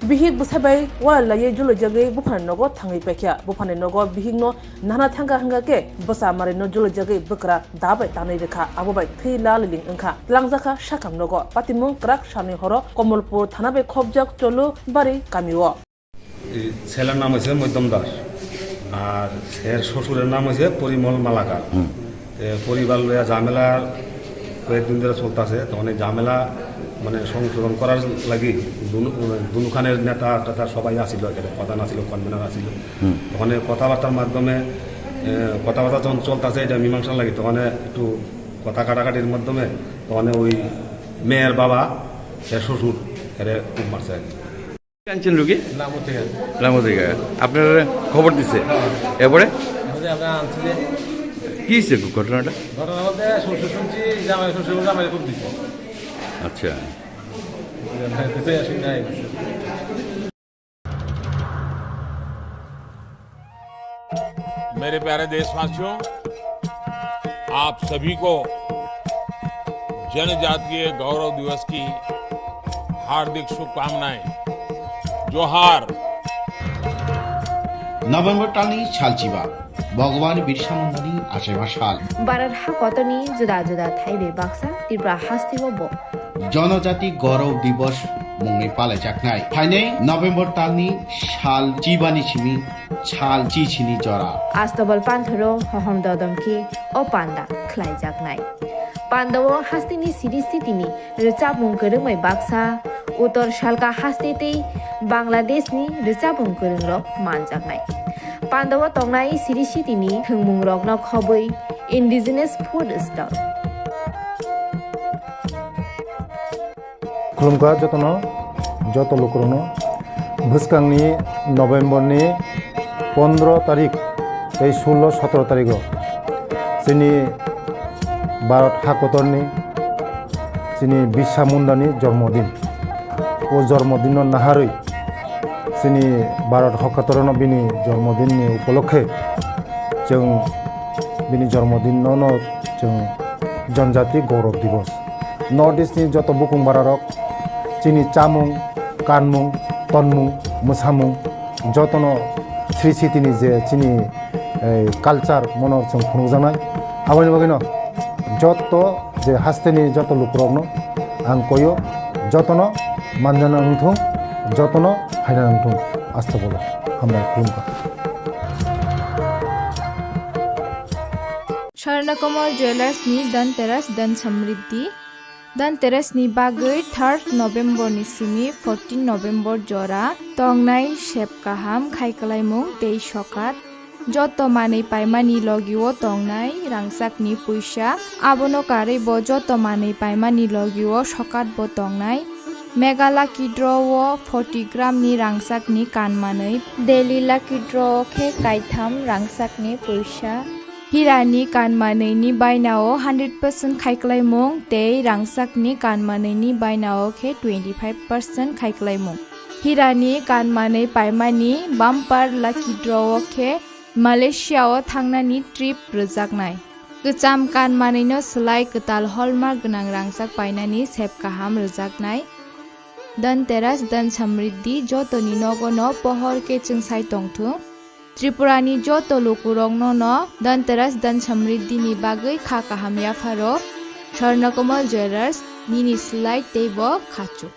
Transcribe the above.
Bihik Busabai, while Laye Julojage, Bwkra Tanwi Pekia, Bwkra Bihigno, Nana Tanga Hangake, Bwchamarino Julojage, Bwkra, Dabai Tanideka, Abubai, Tila Ling Unka, Langzaka, Shakam Nogo, Patimon, Crack, Shani Horo, Komolpo, Tanabe Kobjak, Cholo, Bari, Kamiwa. ছেলের নাম হয়েছে মধ্যম দাস আর এর শ্বশুরের নাম হয়েছে পরিমল মালাকার পরিবার লইয়া ঝামেলা কয়েকদিন ধরে চলতেছে তখন এই ঝামেলা মানে সংশোধন করার লাগি দুখানের নেতা টেতা সবাই আসিল এখানে প্রধান আসিল কনভেনার আসিল তখন কথাবার্তার মাধ্যমে কথাবার্তা যখন চলতেছে এটা মীমাংসা লাগে তখন একটু কথা কাটাকাটির মাধ্যমে তখন ওই মেয়ের বাবা এর শ্বশুর এর খুব মারছে আর কি কাঞ্চন রুগী লামো থেকে আপনার খবর দিচ্ছে এরপরে কি হয়েছে ঘটনাটা শ্বশুর শুনছি জামাই শ্বশুর জামাই খুব দিচ্ছে আচ্ছা मेरे प्यारे देशवासियों आप सभी को जनजातीय गौरव दिवस की हार्दिक शुभकामनाएं जोहार नवेम्बर टानी छालचिबा भगवान बिरसा मुंडानि आशेबा साल बारार हा कतनी जुदा जुदा थाइबे बाक्सा त्रिपुरा हास्तिबो जनजाति गौरव दिवस मुंगै पालायजाखनाय फाइनै नवेम्बर टानी साल चिबानि सिमि छाल चिचिनि जरा आस्तबल पान्थरो हहम ददमखि ओ पान्दा ख्लाइ जाखनाय पान्दावो हास्तिनि सिरिस्थितिनि रिचाबुं गोरोंमै बाक्सा उत्तर सालका हास्तितै बांलादेशनि रिचाबुं गोरोंरक मानजाखनाय पान्दावो तंनाय सिरिस्थितिनि थोंमुं रकनो खबै इन्डिजिनास फुड स्टल खुलुमगा जतनो जत लोकरनो भुसकांनि नवेम्बरनि 15 तारिख 16-17 तारिख जोंनि भारत हादरनि जोंनि बिरसा मुंडानि जन्मदिन ओ जन्मदिन नाहारै जोंनि भारत हादरनो बिनि जन्मदिननि उपलक्षे जों बिनि जन्मदिनावनो जों जनजाति गौरव दिवस नर्थ इस्टनि जत बुकुं बारारक जोंनि चामुं कानमुं तनमुं मोसामुं जतनो स्रिसितिनि जे जोंनि कालचार मनर जों खुंजानाय आबानि बागैनो जत जे हास्तेनि जत लुकरकनो आं कयो जतनो मानजाना नंथों जतनो हायना नंथों आस्था बोला हामबाय खुलुमगा स्वर्णकमल ज्वेलर्स नि धनतेरस धन समृद्धि धनतेरस नि बागै 3 नवेम्बर नि सिमी 14 नवेम्बर जरा तंगनाय सेबकाहाम खाइकलाइमुं तै सकात जत मानै पाइमानि लगिओ तंगनाय रांसाकनि पैसा आबनो कारै ब जत मानै पाइमानि लगिओ सकात ब तंगनाय मेगाला किड्रओ 40 ग्राम नि रांसाकनि कानमानै देलिला किड्रओ खे काइथाम रांसाकनि पैसा हिरानि कानमानैनि बायनाओ 100% खाइकलाइमुं तै रांसाकनि कानमानैनि बायनाओ खे 25% खाइकलाइमुं हिरानि कानमानै पाइमानि बाम्पार लाकी ड्रओ खे मालयेशियाओ थांनानि ट्रिप रोजाकनाय गोजाम कानमानैनो सोलाय गोताल हलमार्क गोनां रांसाक बायनानि सेबकाहाम रोजाकनाय धनतेरस धन समृद्धि जतनि नगनो पहर के जोंसाय तंथु त्रिपुरानि जत लोकुरंनो न धनतेरस धन समृद्धिनि बागै खा काहाम याफारो स्वर्णकमल ज्वेलर्स निनि सोलाय तैबो खाचु